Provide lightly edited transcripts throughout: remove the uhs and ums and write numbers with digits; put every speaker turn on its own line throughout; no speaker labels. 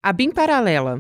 A BIM paralela.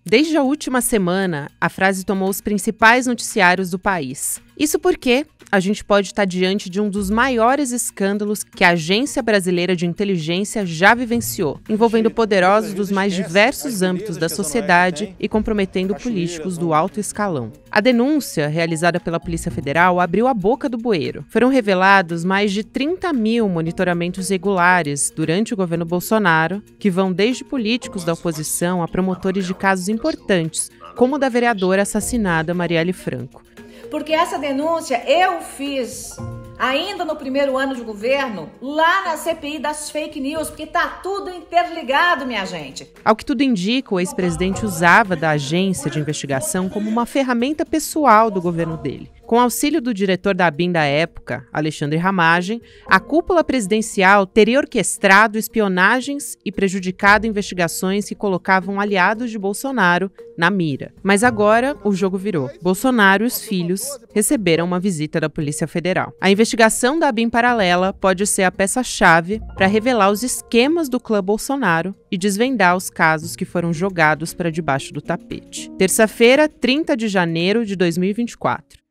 Desde a última semana, a frase tomou os principais noticiários do país. Isso porque a gente pode estar diante de um dos maiores escândalos que a Agência Brasileira de Inteligência já vivenciou, envolvendo poderosos dos mais diversos âmbitos da sociedade e comprometendo políticos do alto escalão. A denúncia, realizada pela Polícia Federal, abriu a boca do bueiro. Foram revelados mais de 30 mil monitoramentos regulares durante o governo Bolsonaro, que vão desde políticos da oposição a promotores de casos importantes, como o da vereadora assassinada Marielle Franco.
Porque essa denúncia eu fiz ainda no primeiro ano de governo, lá na CPI das fake news, porque tá tudo interligado, minha gente.
Ao que tudo indica, o ex-presidente usava da agência de investigação como uma ferramenta pessoal do governo dele. Com auxílio do diretor da BIM da época, Alexandre Ramagem, a cúpula presidencial teria orquestrado espionagens e prejudicado investigações que colocavam aliados de Bolsonaro na mira. Mas agora o jogo virou. Bolsonaro e os filhos receberam uma visita da Polícia Federal. A investigação da BIM paralela pode ser a peça-chave para revelar os esquemas do clã Bolsonaro e desvendar os casos que foram jogados para debaixo do tapete. Terça-feira, 30 de janeiro de 2024.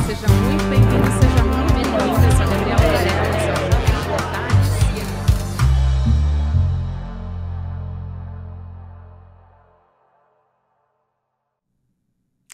Seja muito bem-vindo, seja muito bem-vindo. Eu sou a Gabriela Varela,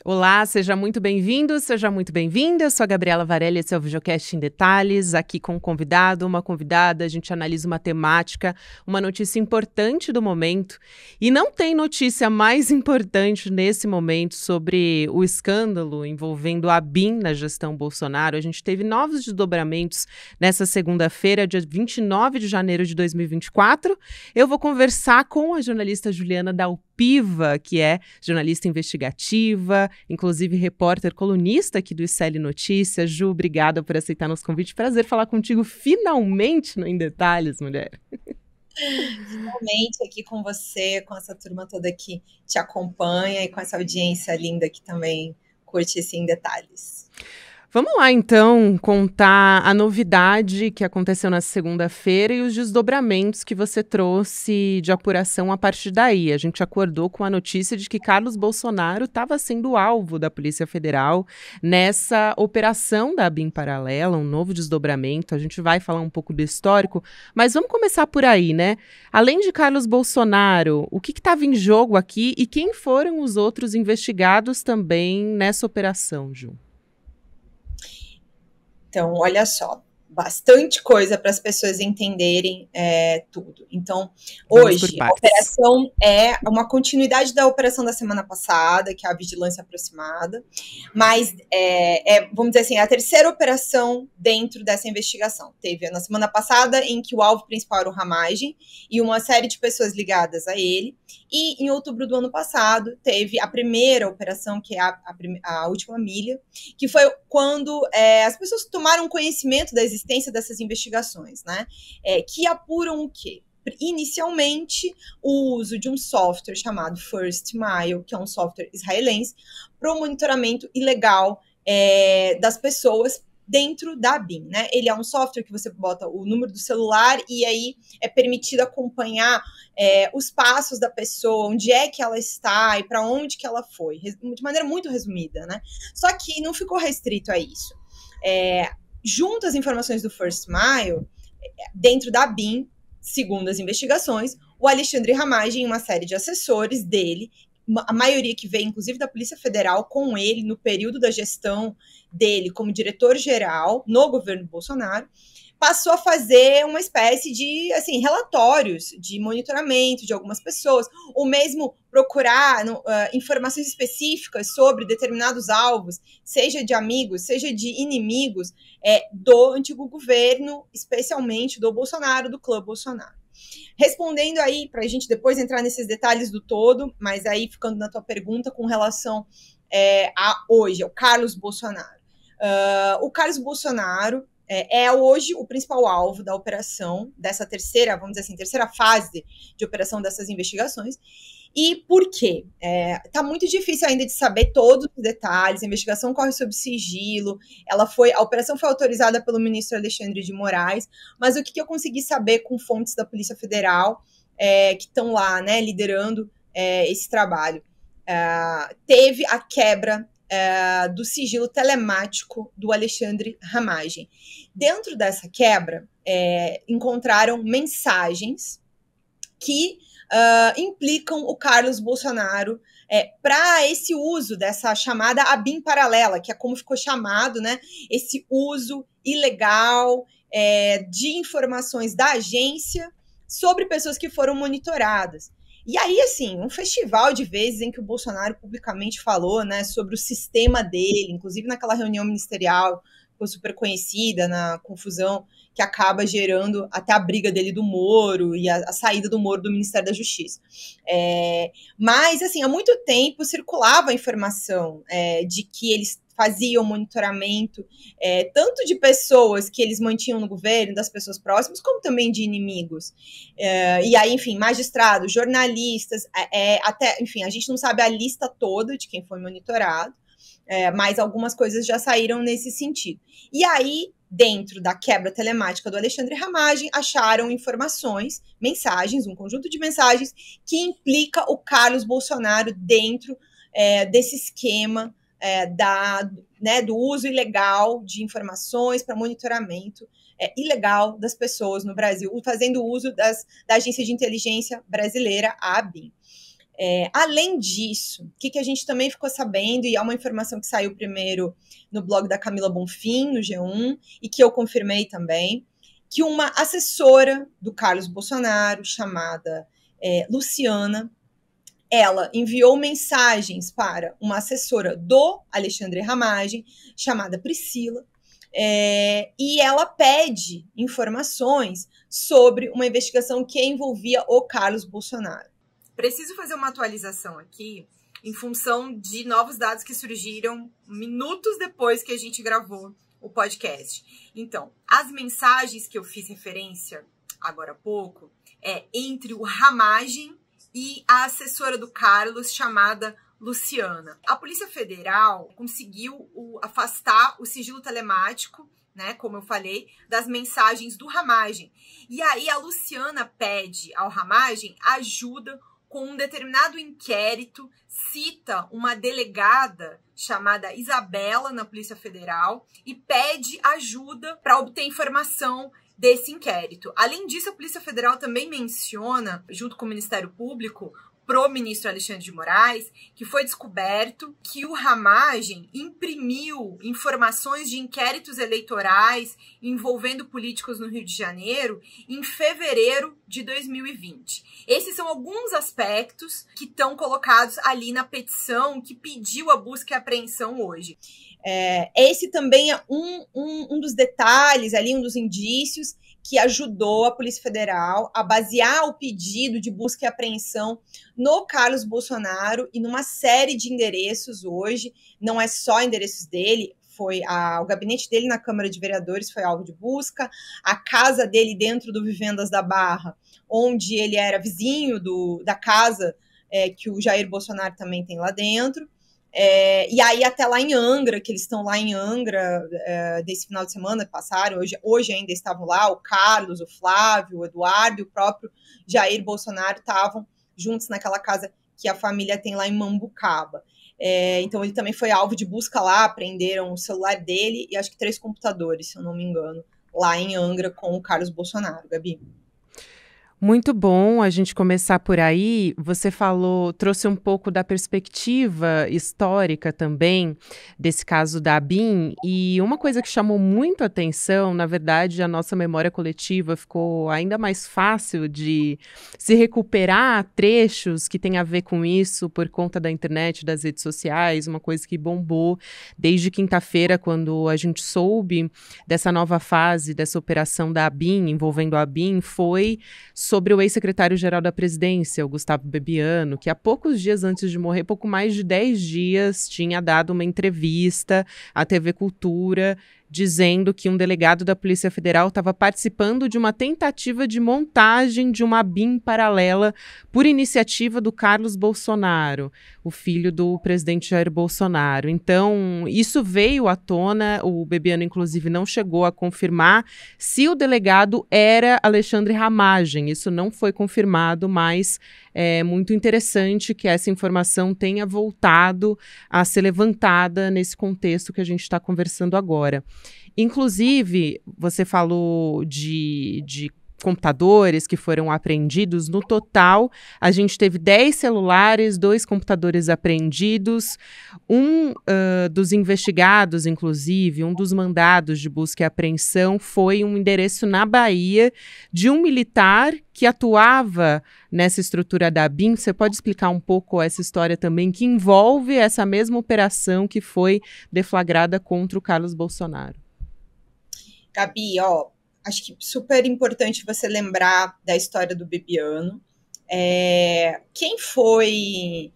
Olá, seja muito bem-vindo, seja muito bem-vinda. Eu sou a Gabriela Varela, esse é o Videocast em Detalhes, aqui com um convidado, uma convidada, a gente analisa uma temática, uma notícia importante do momento. E não tem notícia mais importante nesse momento sobre o escândalo envolvendo a BIM na gestão Bolsonaro. A gente teve novos desdobramentos nessa segunda-feira, dia 29 de janeiro de 2024. Eu vou conversar com a jornalista Juliana Dalpiva, que é jornalista investigativa, inclusive repórter colunista aqui do ICL Notícias. Ju, obrigada por aceitar nosso convite. Prazer falar contigo finalmente no Em Detalhes, mulher.
Finalmente aqui com você, com essa turma toda que te acompanha e com essa audiência linda que também curte esse Em Detalhes.
Vamos lá, então, contar a novidade que aconteceu na segunda-feira e os desdobramentos que você trouxe de apuração a partir daí. A gente acordou com a notícia de que Carlos Bolsonaro estava sendo alvo da Polícia Federal nessa operação da BIM paralela, um novo desdobramento. A gente vai falar um pouco do histórico, mas vamos começar por aí, né? Além de Carlos Bolsonaro, o que estava em jogo aqui e quem foram os outros investigados também nessa operação, Ju?
Então, olha só, bastante coisa para as pessoas entenderem tudo. Então, hoje, a operação é uma continuidade da operação da semana passada, que é a vigilância aproximada, mas, vamos dizer assim, é a terceira operação dentro dessa investigação. Teve na semana passada, em que o alvo principal era o Ramagem e uma série de pessoas ligadas a ele, e em outubro do ano passado, teve a primeira operação, que é a última milha, que foi quando as pessoas tomaram conhecimento da existência dessas investigações, né? Que apuram o quê? Inicialmente, o uso de um software chamado First Mile, que é um software israelense, para o monitoramento ilegal das pessoas dentro da BIM, né? Ele é um software que você bota o número do celular e aí é permitido acompanhar os passos da pessoa, onde é que ela está e para onde que ela foi, de maneira muito resumida, né? Só que não ficou restrito a isso. Junto às informações do First Mile, dentro da BIM, segundo as investigações, o Alexandre Ramagem e uma série de assessores dele, a maioria que veio, inclusive, da Polícia Federal, com ele no período da gestão dele como diretor-geral no governo Bolsonaro, passou a fazer uma espécie de, assim, relatórios de monitoramento de algumas pessoas, ou mesmo procurar informações específicas sobre determinados alvos, seja de amigos, seja de inimigos, do antigo governo, especialmente do Bolsonaro, do clã Bolsonaro. Respondendo aí, para a gente depois entrar nesses detalhes do todo, mas aí ficando na tua pergunta com relação a hoje, ao Carlos Bolsonaro. O Carlos Bolsonaro é hoje o principal alvo da operação, dessa terceira, vamos dizer assim, terceira fase de operação dessas investigações, E por quê? Tá muito difícil ainda de saber todos os detalhes, a investigação corre sob sigilo, a operação foi autorizada pelo ministro Alexandre de Moraes, mas o que eu consegui saber com fontes da Polícia Federal, que estão lá, né, liderando esse trabalho, teve a quebra do sigilo telemático do Alexandre Ramagem. Dentro dessa quebra, encontraram mensagens que implicam o Carlos Bolsonaro para esse uso dessa chamada ABIN paralela, que é como ficou chamado, né, esse uso ilegal de informações da agência sobre pessoas que foram monitoradas. E aí, assim, um festival de vezes em que o Bolsonaro publicamente falou, né, sobre o sistema dele, inclusive naquela reunião ministerial, ficou super conhecida, na confusão que acaba gerando até a briga dele do Moro e a saída do Moro do Ministério da Justiça. Mas, assim, há muito tempo circulava a informação de que eles faziam monitoramento tanto de pessoas que eles mantinham no governo, das pessoas próximas, como também de inimigos. E aí, enfim, magistrados, jornalistas, até, enfim, a gente não sabe a lista toda de quem foi monitorado, mas algumas coisas já saíram nesse sentido. E aí, dentro da quebra telemática do Alexandre Ramagem, acharam informações, mensagens, um conjunto de mensagens que implica o Carlos Bolsonaro dentro desse esquema do uso ilegal de informações para monitoramento ilegal das pessoas no Brasil, fazendo uso da Agência de Inteligência Brasileira, a ABIN. Além disso, o que a gente também ficou sabendo, e é uma informação que saiu primeiro no blog da Camila Bonfim, no G1, e que eu confirmei também, que uma assessora do Carlos Bolsonaro, chamada Luciana, ela enviou mensagens para uma assessora do Alexandre Ramagem, chamada Priscila, e ela pede informações sobre uma investigação que envolvia o Carlos Bolsonaro.
Preciso fazer uma atualização aqui, em função de novos dados que surgiram minutos depois que a gente gravou o podcast. Então, as mensagens que eu fiz referência agora há pouco entre o Ramagem e a assessora do Carlos, chamada Luciana. A Polícia Federal conseguiu afastar o sigilo telemático, né, como eu falei, das mensagens do Ramagem. E aí a Luciana pede ao Ramagem ajuda com um determinado inquérito, cita uma delegada chamada Isabela na Polícia Federal e pede ajuda para obter informação desse inquérito. Além disso, a Polícia Federal também menciona, junto com o Ministério Público, pro ministro Alexandre de Moraes, que foi descoberto que o Ramagem imprimiu informações de inquéritos eleitorais envolvendo políticos no Rio de Janeiro em fevereiro de 2020. Esses são alguns aspectos que estão colocados ali na petição que pediu a busca e apreensão hoje.
Esse também é um dos detalhes ali, um dos indícios que ajudou a Polícia Federal a basear o pedido de busca e apreensão no Carlos Bolsonaro e numa série de endereços hoje. Não é só endereços dele, o gabinete dele na Câmara de Vereadores foi alvo de busca, a casa dele dentro do Vivendas da Barra, onde ele era vizinho da casa que o Jair Bolsonaro também tem lá dentro. E aí até lá em Angra, que eles estão lá em Angra desse final de semana, passaram, hoje ainda estavam lá, o Carlos, o Flávio, o Eduardo e o próprio Jair Bolsonaro estavam juntos naquela casa que a família tem lá em Mambucaba. Então ele também foi alvo de busca lá, prenderam o celular dele e acho que 3 computadores, se eu não me engano, lá em Angra com o Carlos Bolsonaro, Gabi.
Muito bom a gente começar por aí. Você trouxe um pouco da perspectiva histórica também desse caso da ABIN, e uma coisa que chamou muito a atenção, na verdade, a nossa memória coletiva ficou ainda mais fácil de se recuperar trechos que tem a ver com isso por conta da internet, das redes sociais, uma coisa que bombou desde quinta-feira, quando a gente soube dessa nova fase, dessa operação da ABIN, envolvendo a ABIN, foi sobre o ex-secretário-geral da presidência, o Gustavo Bebiano, que há poucos dias antes de morrer, pouco mais de 10 dias, tinha dado uma entrevista à TV Cultura, dizendo que um delegado da Polícia Federal estava participando de uma tentativa de montagem de uma BIM paralela por iniciativa do Carlos Bolsonaro, o filho do presidente Jair Bolsonaro. Então, isso veio à tona, o Bebiano, inclusive, não chegou a confirmar se o delegado era Alexandre Ramagem. Isso não foi confirmado, mas é muito interessante que essa informação tenha voltado a ser levantada nesse contexto que a gente está conversando agora. Inclusive, você falou de computadores que foram apreendidos. No total, a gente teve 10 celulares, 2 computadores apreendidos. Um dos investigados, inclusive, um dos mandados de busca e apreensão foi um endereço na Bahia de um militar que atuava nessa estrutura da BIM. Você pode explicar um pouco essa história também, que envolve essa mesma operação que foi deflagrada contra o Carlos Bolsonaro?
Gabi, acho que super importante você lembrar da história do Bebiano. Quem foi,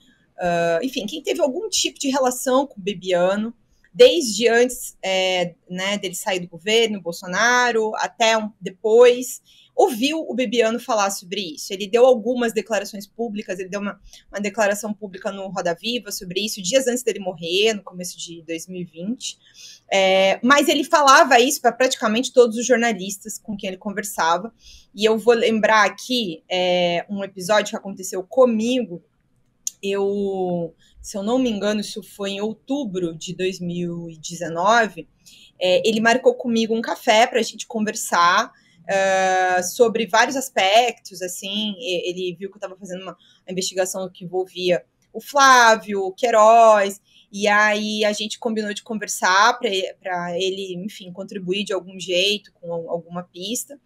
enfim, quem teve algum tipo de relação com o Bebiano, desde antes dele sair do governo, Bolsonaro, até depois, ouviu o Bebiano falar sobre isso. Ele deu algumas declarações públicas, ele deu uma declaração pública no Roda Viva sobre isso, dias antes dele morrer, no começo de 2020. Mas ele falava isso para praticamente todos os jornalistas com quem ele conversava. E eu vou lembrar aqui um episódio que aconteceu comigo. Se eu não me engano, isso foi em outubro de 2019. Ele marcou comigo um café para a gente conversar sobre vários aspectos, assim. Ele viu que eu estava fazendo uma investigação que envolvia o Flávio, o Queiroz, e aí a gente combinou de conversar para ele, enfim, contribuir de algum jeito, com alguma pista.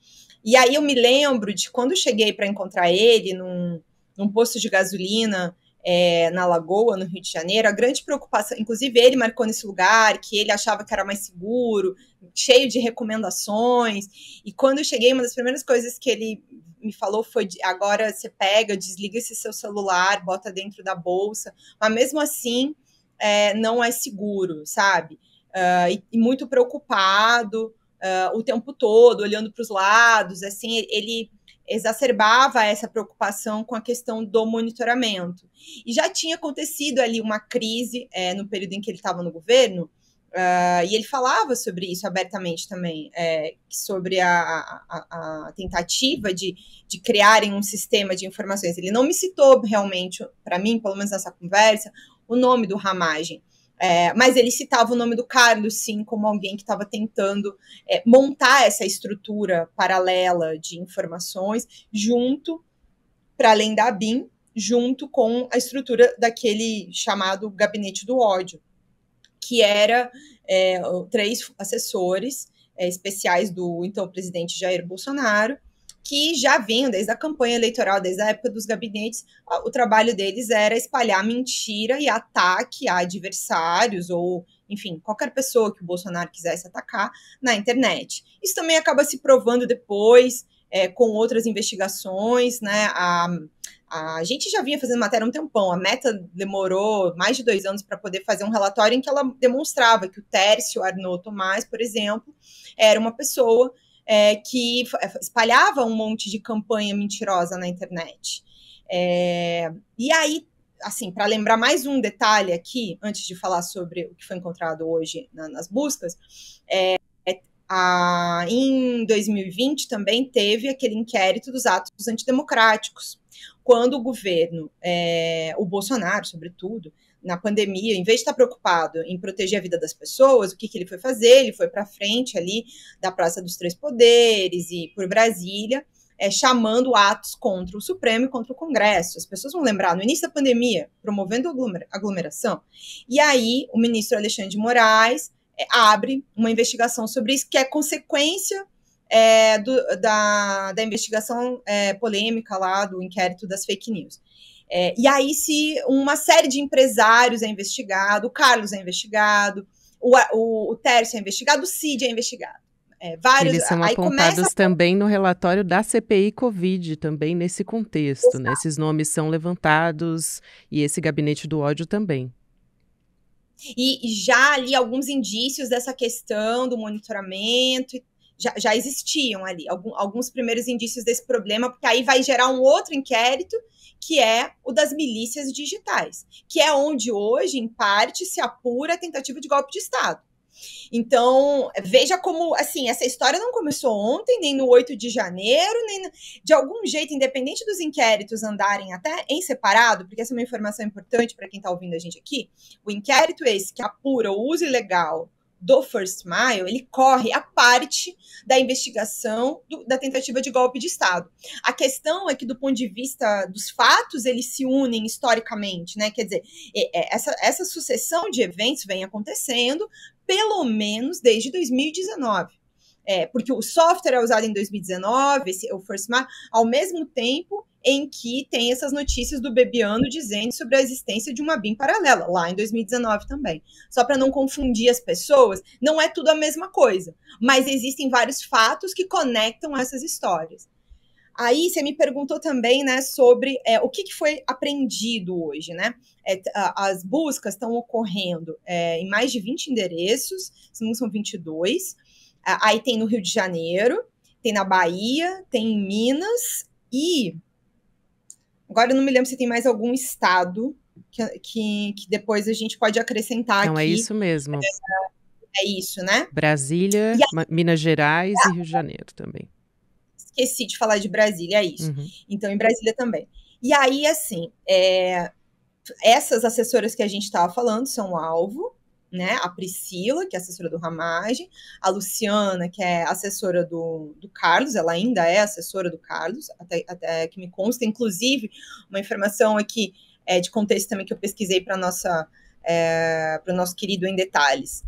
E aí eu me lembro de quando eu cheguei para encontrar ele num posto de gasolina na Lagoa, no Rio de Janeiro, a grande preocupação, inclusive ele marcou nesse lugar, que ele achava que era mais seguro, cheio de recomendações, e quando eu cheguei, uma das primeiras coisas que ele me falou foi, agora você pega, desliga esse seu celular, bota dentro da bolsa, mas mesmo assim, não é seguro, sabe? E muito preocupado o tempo todo, olhando para os lados, assim, ele exacerbava essa preocupação com a questão do monitoramento. E já tinha acontecido ali uma crise no período em que ele estava no governo, e ele falava sobre isso abertamente também, sobre a tentativa de criarem um sistema de informações. Ele não me citou realmente, para mim, pelo menos nessa conversa, o nome do Ramagem, mas ele citava o nome do Carlos, sim, como alguém que estava tentando montar essa estrutura paralela de informações junto, para além da BIM, junto com a estrutura daquele chamado Gabinete do Ódio, que era 3 assessores especiais do então presidente Jair Bolsonaro, que já vinham desde a campanha eleitoral, desde a época dos gabinetes. O trabalho deles era espalhar mentira e ataque a adversários ou, enfim, qualquer pessoa que o Bolsonaro quisesse atacar na internet. Isso também acaba se provando depois com outras investigações, né? A gente já vinha fazendo matéria há um tempão. A Meta demorou mais de 2 anos para poder fazer um relatório em que ela demonstrava que o Tércio Arnaud Tomás, por exemplo, era uma pessoa que espalhava um monte de campanha mentirosa na internet. E aí, assim, para lembrar mais um detalhe aqui, antes de falar sobre o que foi encontrado hoje nas buscas, em 2020 também teve aquele inquérito dos atos antidemocráticos, quando o governo, o Bolsonaro, sobretudo, na pandemia, em vez de estar preocupado em proteger a vida das pessoas, o que ele foi fazer? Ele foi para frente ali da Praça dos Três Poderes e por Brasília, chamando atos contra o Supremo e contra o Congresso. As pessoas vão lembrar, no início da pandemia, promovendo aglomeração, e aí o ministro Alexandre de Moraes abre uma investigação sobre isso, que é consequência da investigação polêmica lá, do inquérito das fake news. E aí, se uma série de empresários é investigado, o Carlos é investigado, o Tércio é investigado, o Cid é investigado. Vários,
eles são apontados também no relatório da CPI Covid, também nesse contexto, né? Esses nomes são levantados e esse gabinete do ódio também.
E já ali alguns indícios dessa questão do monitoramento já existiam ali, alguns primeiros indícios desse problema, porque aí vai gerar um outro inquérito, que é o das milícias digitais, que é onde hoje, em parte, se apura a tentativa de golpe de Estado. Então, veja como, assim, essa história não começou ontem, nem no 8 de janeiro, nem de algum jeito, independente dos inquéritos andarem até em separado, porque essa é uma informação importante para quem está ouvindo a gente aqui, o inquérito esse que apura o uso ilegal do First Mile, ele corre a parte da investigação da tentativa de golpe de Estado. A questão é que, do ponto de vista dos fatos, eles se unem historicamente, né? Quer dizer, essa sucessão de eventos vem acontecendo pelo menos desde 2019. Porque o software é usado em 2019, o First Mile, ao mesmo tempo em que tem essas notícias do Bebiano dizendo sobre a existência de uma BIM paralela, lá em 2019 também. Só para não confundir as pessoas, não é tudo a mesma coisa, mas existem vários fatos que conectam essas histórias. Aí você me perguntou também, né, sobre o que foi apreendido hoje, né? As buscas estão ocorrendo em mais de 20 endereços, se não são 22. Aí tem no Rio de Janeiro, tem na Bahia, tem em Minas e... Agora eu não me lembro se tem mais algum estado que depois a gente pode acrescentar
Não,
aqui.
é isso mesmo.
É isso, né?
Brasília, Minas Gerais e Rio de Janeiro também.
Esqueci de falar de Brasília, é isso.
Uhum.
Então, em Brasília também. E aí, assim, essas assessoras que a gente estava falando são alvo, né? A Priscila, que é assessora do Ramagem, a Luciana, que é assessora do Carlos, ela ainda é assessora do Carlos, até que me consta, inclusive, uma informação aqui de contexto também que eu pesquisei para o nosso querido Em Detalhes.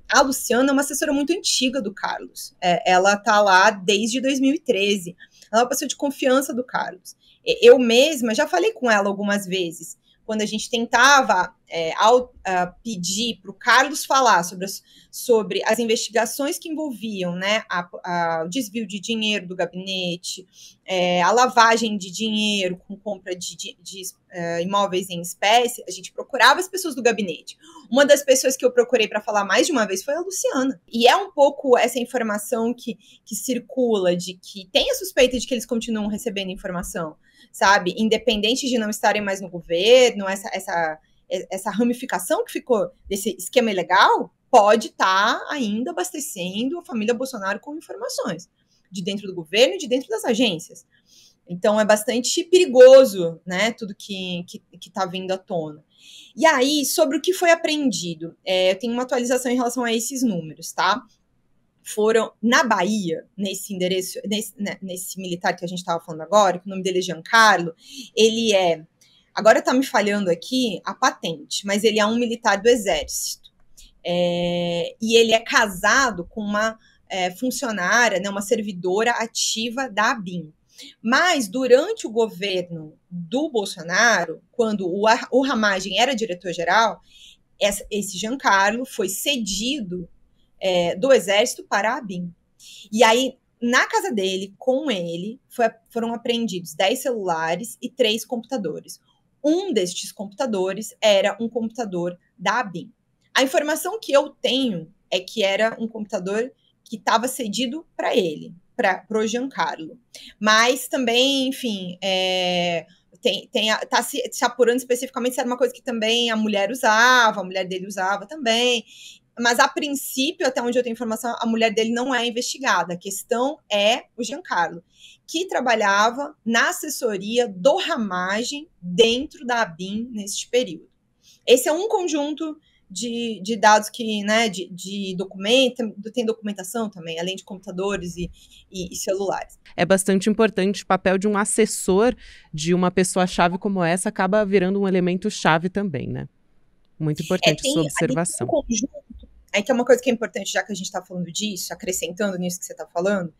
A Luciana é uma assessora muito antiga do Carlos, ela está lá desde 2013, ela é uma pessoa de confiança do Carlos. Eu mesma já falei com ela algumas vezes, quando a gente tentava pedir para o Carlos falar sobre as investigações que envolviam, né, o desvio de dinheiro do gabinete, a lavagem de dinheiro com compra de imóveis em espécie, a gente procurava as pessoas do gabinete. Uma das pessoas que eu procurei para falar mais de uma vez foi a Luciana. E é um pouco essa informação que circula, de que tem a suspeita de que eles continuam recebendo informação, sabe? Independente de não estarem mais no governo, essa ramificação que ficou desse esquema ilegal pode estar ainda abastecendo a família Bolsonaro com informações de dentro do governo e de dentro das agências. Então, é bastante perigoso, né, tudo que está vindo à tona. E aí, sobre o que foi apreendido, eu tenho uma atualização em relação a esses números, tá? Foram na Bahia, nesse endereço, nesse militar que a gente estava falando agora, que o nome dele é Giancarlo, ele agora está me falhando aqui a patente, mas ele é um militar do Exército. E ele é casado com uma funcionária, né, uma servidora ativa da ABIN. Mas, durante o governo do Bolsonaro, quando o Ramagem era diretor-geral, esse Giancarlo foi cedido do Exército para a ABIN. E aí, na casa dele, com ele, foram apreendidos 10 celulares e 3 computadores. Um destes computadores era um computador da ABIN. A informação que eu tenho é que era um computador que estava cedido para ele, para o Giancarlo. Mas também, enfim, está se apurando especificamente se era uma coisa que também a mulher dele usava também. Mas, a princípio, até onde eu tenho informação, a mulher dele não é investigada. A questão é o Giancarlo, que trabalhava na assessoria do Ramagem dentro da ABIN neste período. Esse é um conjunto de dados que, né, de documento, tem documentação também, além de computadores e celulares.
É bastante importante o papel de um assessor de uma pessoa-chave como essa, acaba virando um elemento-chave também, né? Muito importante sua observação.
Um conjunto, aí que é uma coisa que é importante, já que a gente está falando disso, acrescentando nisso que você está falando,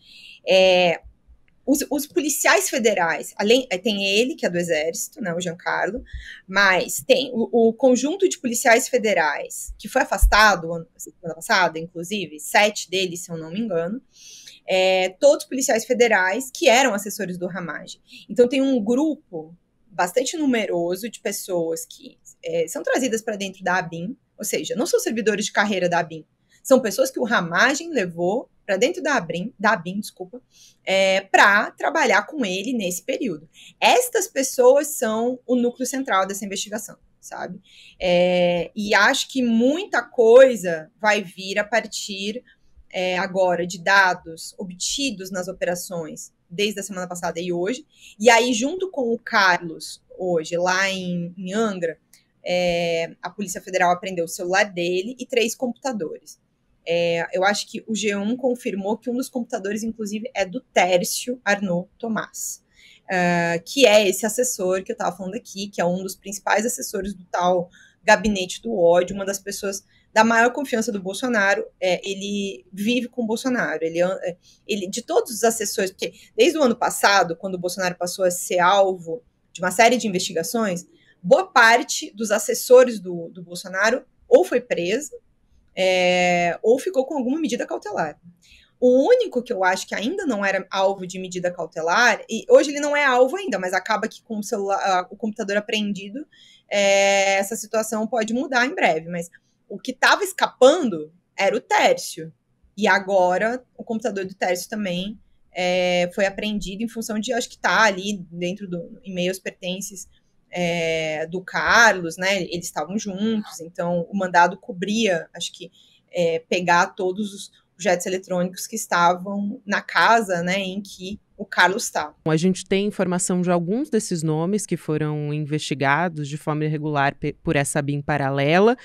os policiais federais, tem ele, que é do Exército, né, o Giancarlo, mas tem o conjunto de policiais federais, que foi afastado semana passada, inclusive, 7 deles, se eu não me engano, todos policiais federais que eram assessores do Ramagem. Então, tem um grupo bastante numeroso de pessoas que são trazidas para dentro da ABIN, Ou seja, não são servidores de carreira da ABIN. São pessoas que o Ramagem levou para dentro da ABIN, para trabalhar com ele nesse período. Estas pessoas são o núcleo central dessa investigação, sabe? E acho que muita coisa vai vir a partir agora de dados obtidos nas operações desde a semana passada e hoje. E aí, junto com o Carlos, hoje, lá em Angra, a Polícia Federal apreendeu o celular dele e 3 computadores. Eu acho que o G1 confirmou que um dos computadores, inclusive, é do Tércio Arnaud Tomás, que é esse assessor que eu estava falando aqui, que é um dos principais assessores do tal gabinete do ódio, uma das pessoas da maior confiança do Bolsonaro. Ele vive com o Bolsonaro, ele de todos os assessores, porque desde o ano passado, quando o Bolsonaro passou a ser alvo de uma série de investigações, boa parte dos assessores do Bolsonaro ou foi presa, ou ficou com alguma medida cautelar. O único que eu acho que ainda não era alvo de medida cautelar, e hoje ele não é alvo ainda, mas acaba que com o computador apreendido, essa situação pode mudar em breve, mas o que estava escapando era o Tércio, e agora o computador do Tércio também foi apreendido em função de, acho que está ali dentro em meio aos pertences do Carlos, né? Eles estavam juntos, então o mandado cobria, acho que, pegar todos os objetos eletrônicos que estavam na casa, né, em que o Carlos está.
A gente tem informação de alguns desses nomes que foram investigados de forma irregular por essa ABIN paralela,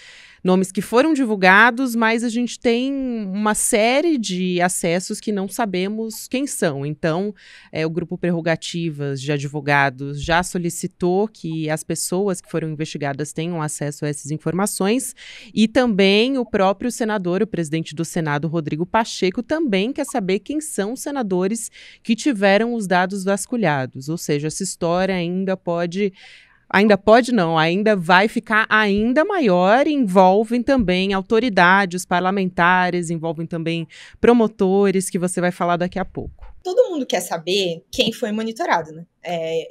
nomes que foram divulgados, mas a gente tem uma série de acessos que não sabemos quem são. Então, o Grupo Prerrogativas de Advogados já solicitou que as pessoas que foram investigadas tenham acesso a essas informações, e também o próprio senador, o presidente do Senado, Rodrigo Pacheco, também quer saber quem são os senadores que tiveram os dados vasculhados. Ou seja, essa história ainda vai ficar ainda maior, e envolvem também autoridades parlamentares, envolvem também promotores, que você vai falar daqui a pouco.
Todo mundo quer saber quem foi monitorado, né?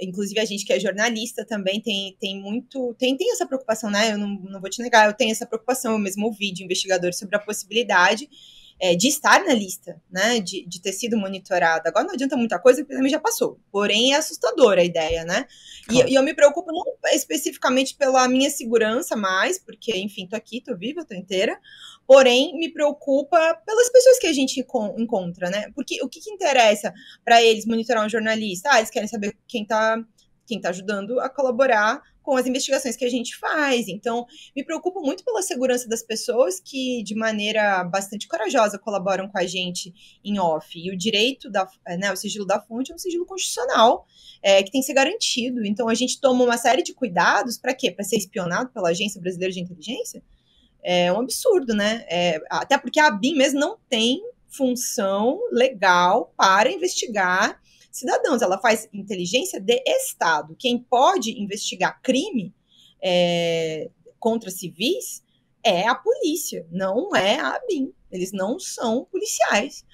Inclusive a gente que é jornalista também tem essa preocupação, né? Eu não vou te negar, eu tenho essa preocupação. Eu mesmo ouvi de investigadores sobre a possibilidade de estar na lista, né, de ter sido monitorada. Agora não adianta muita coisa, porque também já passou. Porém, é assustadora a ideia, né? E eu me preocupo não especificamente pela minha segurança mais, porque, enfim, tô aqui, tô viva, tô inteira. Porém, me preocupa pelas pessoas que a gente encontra, né? Porque o que interessa para eles monitorar um jornalista? Eles querem saber quem tá ajudando a colaborar com as investigações que a gente faz. Então, me preocupo muito pela segurança das pessoas que, de maneira bastante corajosa, colaboram com a gente em off. E o direito, o sigilo da fonte é um sigilo constitucional, que tem que ser garantido. Então, a gente toma uma série de cuidados para quê? Para ser espionado pela Agência Brasileira de Inteligência? É um absurdo, né? Até porque a ABIN mesmo não tem função legal para investigar cidadãos, ela faz inteligência de Estado. Quem pode investigar crime contra civis é a polícia, não é a ABIN. Eles não são policiais.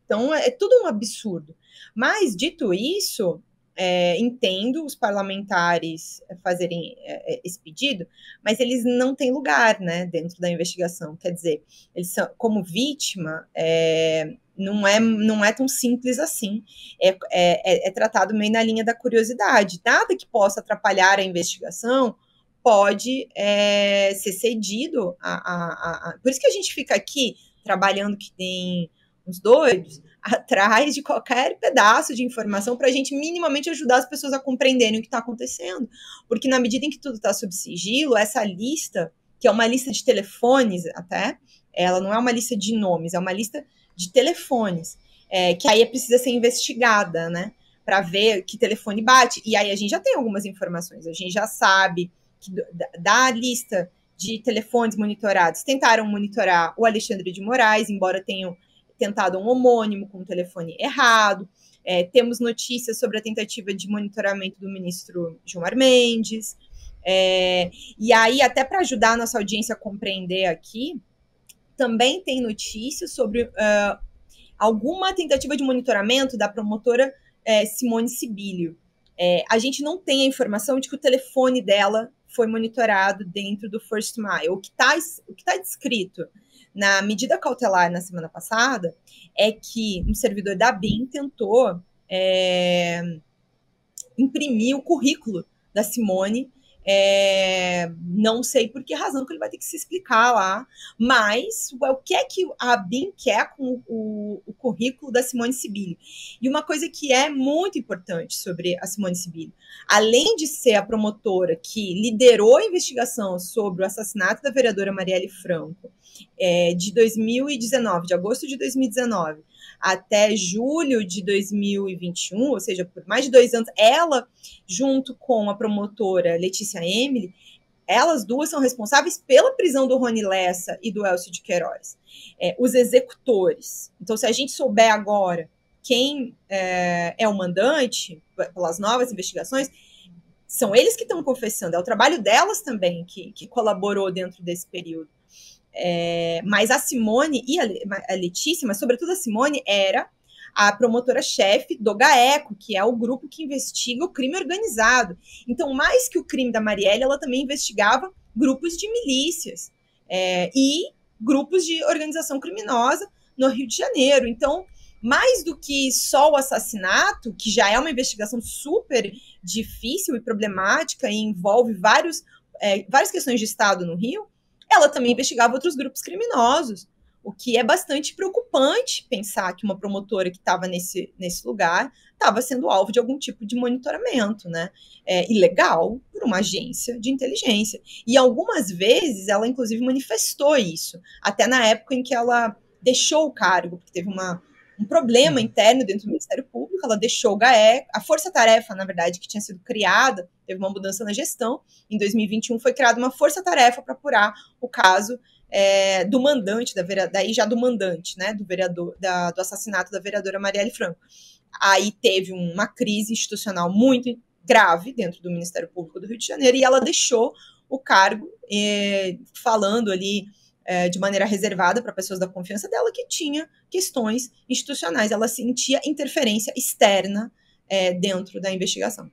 Então, é tudo um absurdo. Mas, dito isso, entendo os parlamentares fazerem esse pedido, mas eles não têm lugar, né, dentro da investigação. Quer dizer, eles são, como vítima, não é tão simples assim. É tratado meio na linha da curiosidade. Nada que possa atrapalhar a investigação pode ser cedido Por isso que a gente fica aqui trabalhando que tem uns doidos atrás de qualquer pedaço de informação para a gente minimamente ajudar as pessoas a compreenderem o que está acontecendo. Porque na medida em que tudo está sob sigilo, essa lista, que é uma lista de telefones até, ela não é uma lista de nomes, é uma lista de telefones, que aí precisa ser investigada, né, para ver que telefone bate. E aí a gente já tem algumas informações, a gente já sabe que da lista de telefones monitorados, tentaram monitorar o Alexandre de Moraes, embora tenham tentado um homônimo com um telefone errado. Temos notícias sobre a tentativa de monitoramento do ministro Gilmar Mendes. E aí, até para ajudar a nossa audiência a compreender aqui, também tem notícias sobre alguma tentativa de monitoramento da promotora Simone Sibilio. A gente não tem a informação de que o telefone dela foi monitorado dentro do First Mile. O que tá descrito na medida cautelar na semana passada é que um servidor da BIM tentou imprimir o currículo da Simone. Não sei por que razão que ele vai ter que se explicar lá, mas o que é que a BIM quer com o currículo da Simone Sibilio? E uma coisa que é muito importante sobre a Simone Sibilio, além de ser a promotora que liderou a investigação sobre o assassinato da vereadora Marielle Franco de 2019, de agosto de 2019 até julho de 2021, ou seja, por mais de 2 anos, ela, junto com a promotora Letícia Emily, elas duas são responsáveis pela prisão do Rony Lessa e do Elcio de Queiroz, os executores. Então, se a gente souber agora quem é o mandante, pelas novas investigações, são eles que estão confessando, é o trabalho delas também que colaborou dentro desse período. Mas a Simone e a Letícia, mas sobretudo a Simone, era a promotora-chefe do GAECO, que é o grupo que investiga o crime organizado. Então, mais que o crime da Marielle, ela também investigava grupos de milícias e grupos de organização criminosa no Rio de Janeiro. Então, mais do que só o assassinato, que já é uma investigação super difícil e problemática e envolve várias questões de Estado no Rio, ela também investigava outros grupos criminosos, o que é bastante preocupante pensar que uma promotora que estava nesse lugar estava sendo alvo de algum tipo de monitoramento, né? Ilegal por uma agência de inteligência. E algumas vezes ela, inclusive, manifestou isso, até na época em que ela deixou o cargo, porque teve um problema interno dentro do Ministério Público, ela deixou o GAECO, a força-tarefa, na verdade, que tinha sido criada, teve uma mudança na gestão, em 2021 foi criada uma força-tarefa para apurar o caso do mandante, daí já do mandante, né, do vereador, do assassinato da vereadora Marielle Franco. Aí teve uma crise institucional muito grave dentro do Ministério Público do Rio de Janeiro, e ela deixou o cargo, falando ali de maneira reservada para pessoas da confiança dela, que tinha questões institucionais. Ela sentia interferência externa dentro da investigação.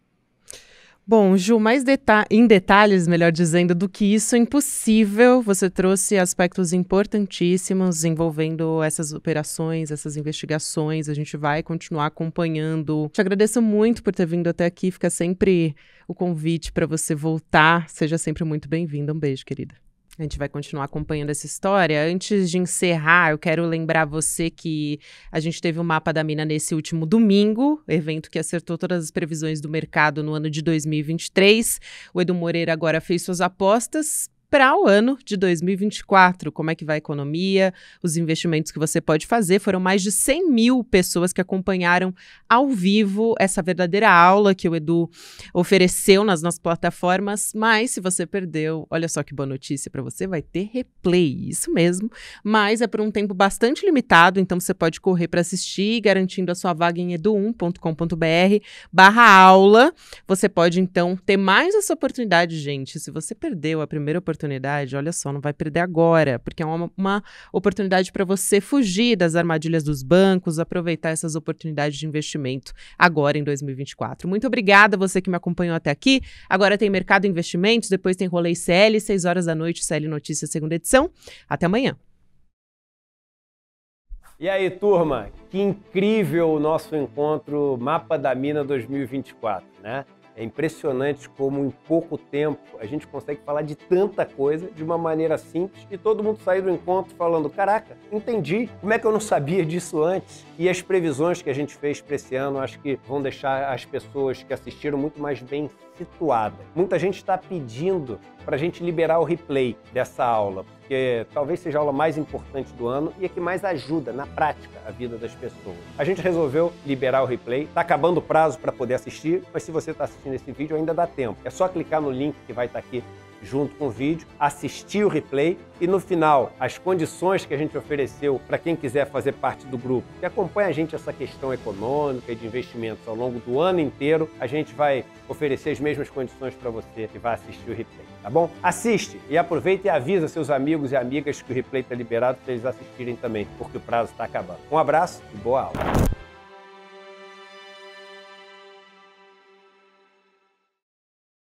Bom, Ju, mais em detalhes, melhor dizendo, do que isso é impossível. Você trouxe aspectos importantíssimos envolvendo essas operações, essas investigações. A gente vai continuar acompanhando. Te agradeço muito por ter vindo até aqui. Fica sempre o convite para você voltar. Seja sempre muito bem-vinda. Um beijo, querida. A gente vai continuar acompanhando essa história. Antes de encerrar, eu quero lembrar você que a gente teve o Mapa da Mina nesse último domingo, evento que acertou todas as previsões do mercado no ano de 2023. O Edu Moreira agora fez suas apostas para o ano de 2024, como é que vai a economia, os investimentos que você pode fazer. Foram mais de 100 mil pessoas que acompanharam ao vivo essa verdadeira aula que o Edu ofereceu nas nossas plataformas, mas se você perdeu, olha só que boa notícia para você, vai ter replay, isso mesmo, mas é por um tempo bastante limitado, então você pode correr para assistir, garantindo a sua vaga em edu1.com.br/aula. Você pode então ter mais essa oportunidade, gente. Se você perdeu a primeira oportunidade, olha só, não vai perder agora, porque é uma oportunidade para você fugir das armadilhas dos bancos, aproveitar essas oportunidades de investimento agora em 2024. Muito obrigada a você que me acompanhou até aqui. Agora tem Mercado Investimentos, depois tem Rolê CL, 6 horas da noite, CL Notícias, segunda edição. Até amanhã.
E aí, turma, que incrível o nosso encontro Mapa da Mina 2024, né? É impressionante como em pouco tempo a gente consegue falar de tanta coisa de uma maneira simples e todo mundo sair do encontro falando: caraca, entendi, como é que eu não sabia disso antes? E as previsões que a gente fez para esse ano acho que vão deixar as pessoas que assistiram muito mais bem situadas. Muita gente está pedindo para a gente liberar o replay dessa aula, porque talvez seja a aula mais importante do ano e a que mais ajuda na prática a vida das pessoas. A gente resolveu liberar o replay, está acabando o prazo para poder assistir, mas se você está assistindo esse vídeo ainda dá tempo. É só clicar no link que vai estar aqui junto com o vídeo, assistir o replay e no final as condições que a gente ofereceu para quem quiser fazer parte do grupo, que acompanha a gente essa questão econômica e de investimentos ao longo do ano inteiro, a gente vai oferecer as mesmas condições para você que vai assistir o replay, tá bom? Assiste e aproveita e avisa seus amigos e amigas que o replay está liberado para eles assistirem também, porque o prazo está acabando. Um abraço e boa aula!